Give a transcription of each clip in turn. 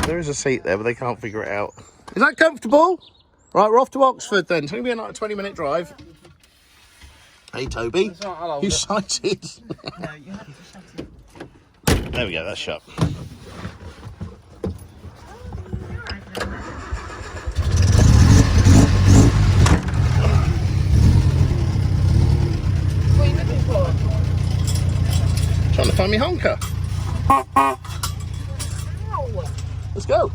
There is a seat there, but they can't figure it out. Is that comfortable? Right, we're off to Oxford then. It's going to be like a 20-minute drive. Hey, Toby. You sighted? There we go, that's shut. What are you looking for? Trying to find me honker. Ow. Let's go.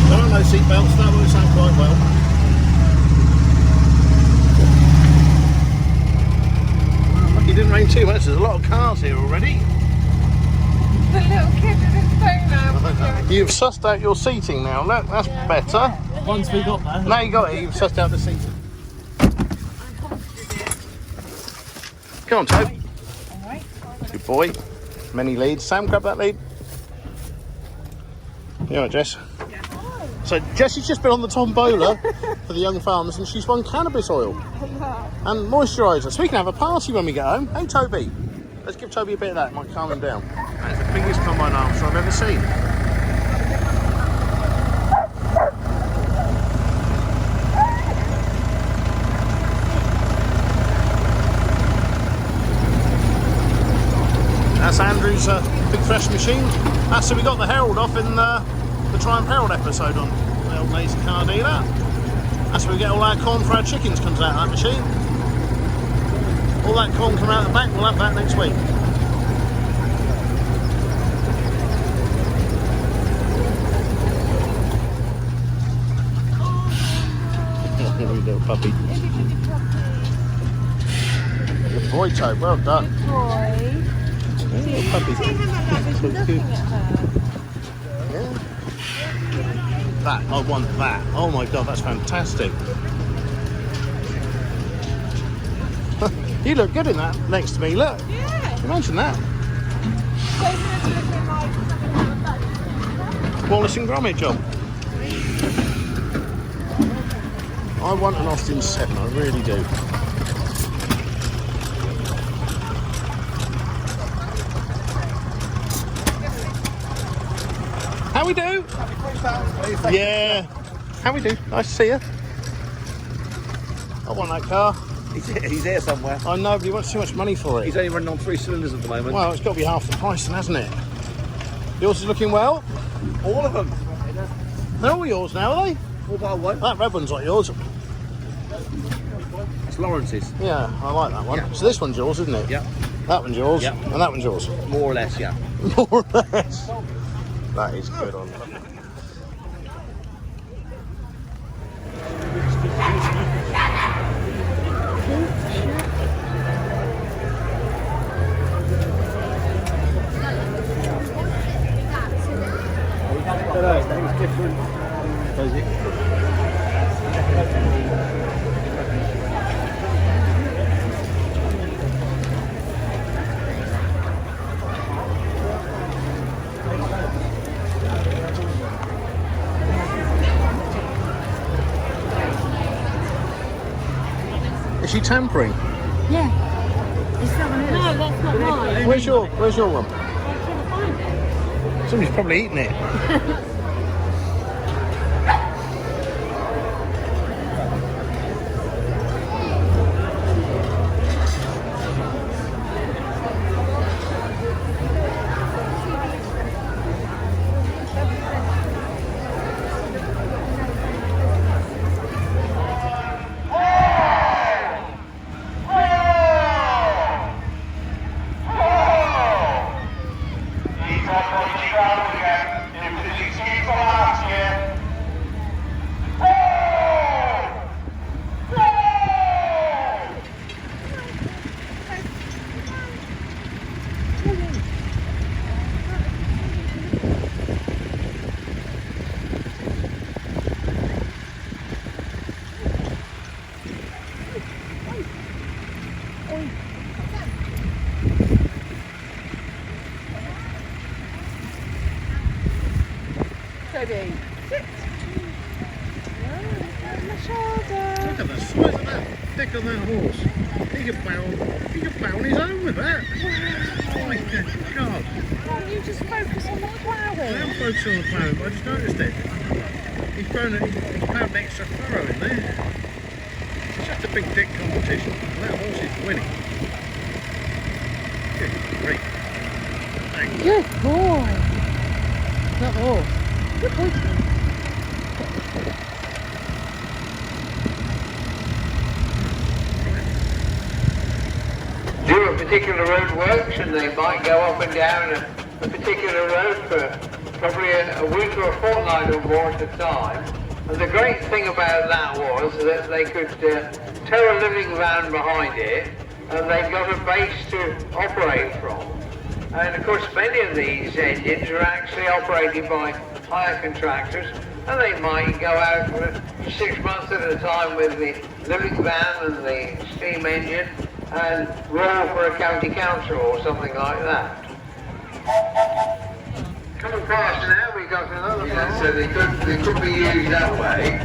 There are no seatbelts, that works out quite well. Lucky it didn't rain too much, there's a lot of cars here already. The little kid with his phone out. You've sussed out your seating now, look, that's better. Once we got there. Now you got it, you've sussed out the seating. Come on, Tobe. Alright. Good boy. Many leads. Sam, grab that lead. You all right, Jess? Yeah. So Jessie's just been on the tombola for the young farmers and she's won cannabis oil and moisturiser. So we can have a party when we get home. Hey, Toby. Let's give Toby a bit of that. It might calm him down. That's the biggest combine harvester I've ever seen. That's Andrew's big fresh machine. That's so we got the Herald off in the Triumph Herald episode on the old lazy car dealer. That's where we get all our corn for our chickens comes out of that machine. All that corn come out the back, we'll have that next week. Little puppy. Good boy, Tobe, well done. Boy. Little puppy. See how much that is looking at her. Yeah. That, I want that. Oh my god, that's fantastic. You look good in that next to me, look. Yeah. Imagine that. So it's looking like something like that. Wallace and Gromit job. I want an Austin 7, I really do. How we do? Yeah. How we do? Nice to see you. I want that car. He's here somewhere. I know, but he wants too much money for it. He's only running on 3 cylinders at the moment. Well, it's got to be half the price then, hasn't it? Yours is looking well? All of them. They're all yours now, are they? All bar one. That red one's not yours. It's Lawrence's. Yeah, I like that one. Yeah. So this one's yours, isn't it? Yeah. That one's yours. Yeah. And that one's yours. More or less, yeah. More or less. That is good on that. It's different. Does it? Is she tampering? Yeah. It's not one of No, that's not mine. Where's your one? I couldn't find it. Somebody's probably eaten it. Toby, sit. Oh, my shoulder. Look at the size of that. thick on that horse. He could plough on his own with that. Oh my God. Can't you just focus on the I ploughing? am focusing on the ploughing, but I just noticed it. He's ploughed an extra furrow in there. It's just a big dick competition, and that horse is winning. Good grief. Thanks. Good boy. Not the horse. Good boy. Do a particular road works and they might go up and down a particular road for probably a week or a fortnight or more at a time. And the great thing about that was that they could tow a living van behind it and they've got a base to operate from. And of course many of these engines are actually operated by hire contractors and they might go out for 6 months at a time with the living van and the steam engine and roll for a county council or something like that. Coming past now, we got another one. So they could be used that way.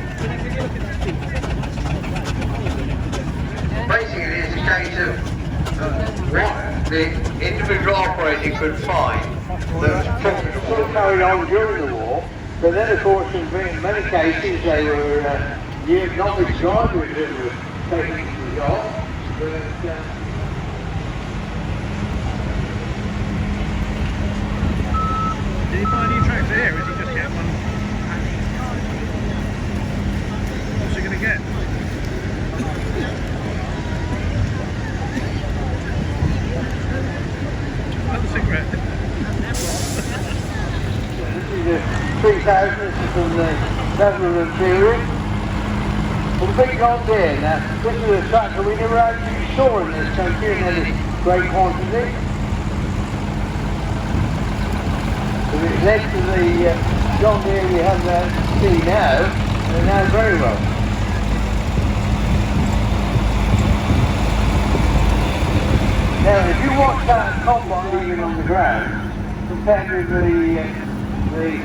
Basically, it's a case of what the individual operator could find that was profitable. Carried on during the war, but then of course in many cases they were the economic drivers that were taking the job. But, Did he buy a new tractor here, or is he just get one? What's he going to get? Another cigarette. this is a 3000, this is from the Netherlands period. Well, the big John Deere, now this is a tractor we never actually saw in this country in any great quantity. But it's next to the John Deere we have see now, they're now very well. Now if you watch that combine even on the ground, compared with the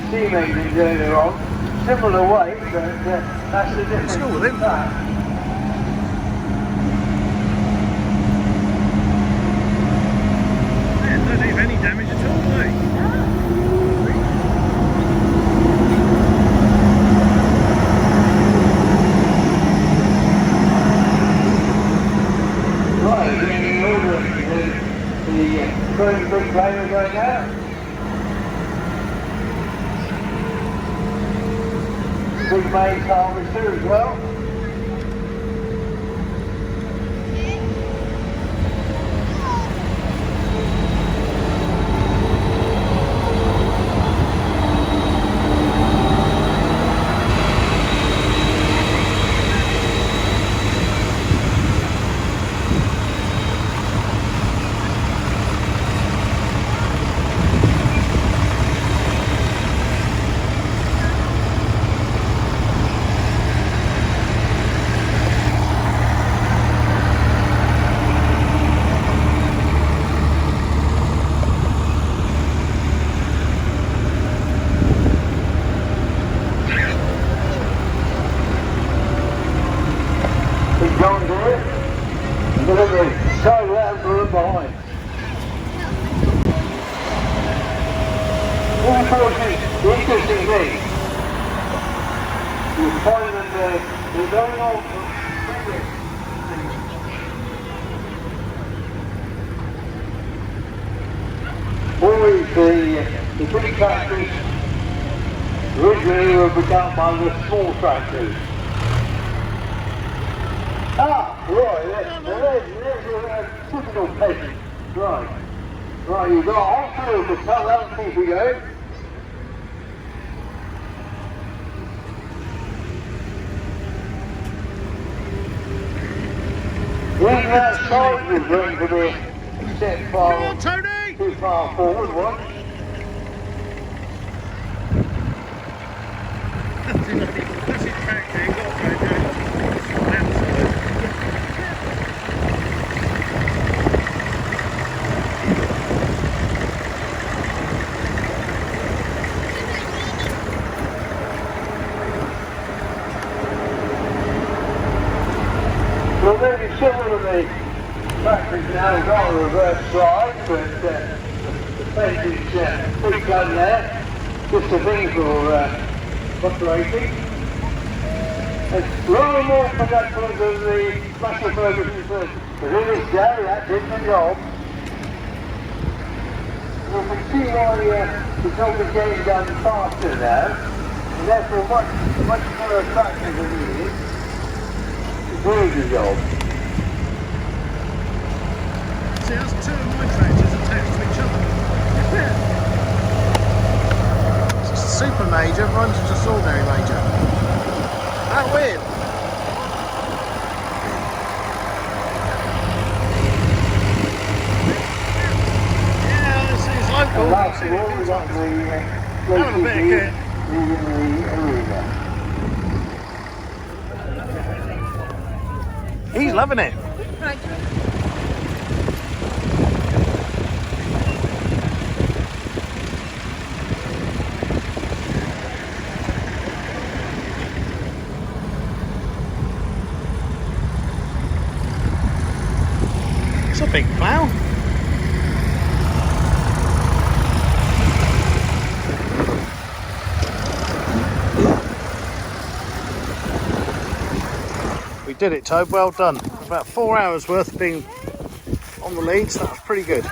steam engines earlier on, similar weight, but that's the difference. Still with him. Yeah, don't leave any damage at all, mate. Right, getting over the current big player going out. Big main harvester as well. The big tractors originally were begun by the small tractors. Ah, right, there's a typical peasant. Right, right, you've got all three of the cut, that'll keep you going. Even that side was going to be set far, Come on, Tony! too far forward once. That's his tractor, he's got to go down on that side. Well, maybe several of the factories now got a reverse slide, but the fence is pretty done there. Just a thing for operating. It's rather more productive than the Master Ferguson first. But in this day, that did the job. You can see why the job is getting done faster now, and therefore much more attractive than it is to do the job. See, that's two of my tractors attached to each other. It's just a super major, mine's just ordinary major. That weird. Yeah, this is local. And last of all, we've got the bit of kit. He's loving it. Right. It's a big plough. We did it, Tobe, well done. About 4 hours worth of being on the lead, so that was pretty good.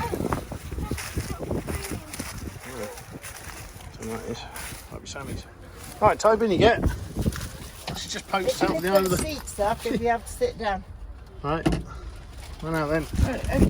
So that is, might be Sammy's. Right, Tobe, in you get. She just pokes out the end of the seats up if you have to sit down. Right. Well, now then.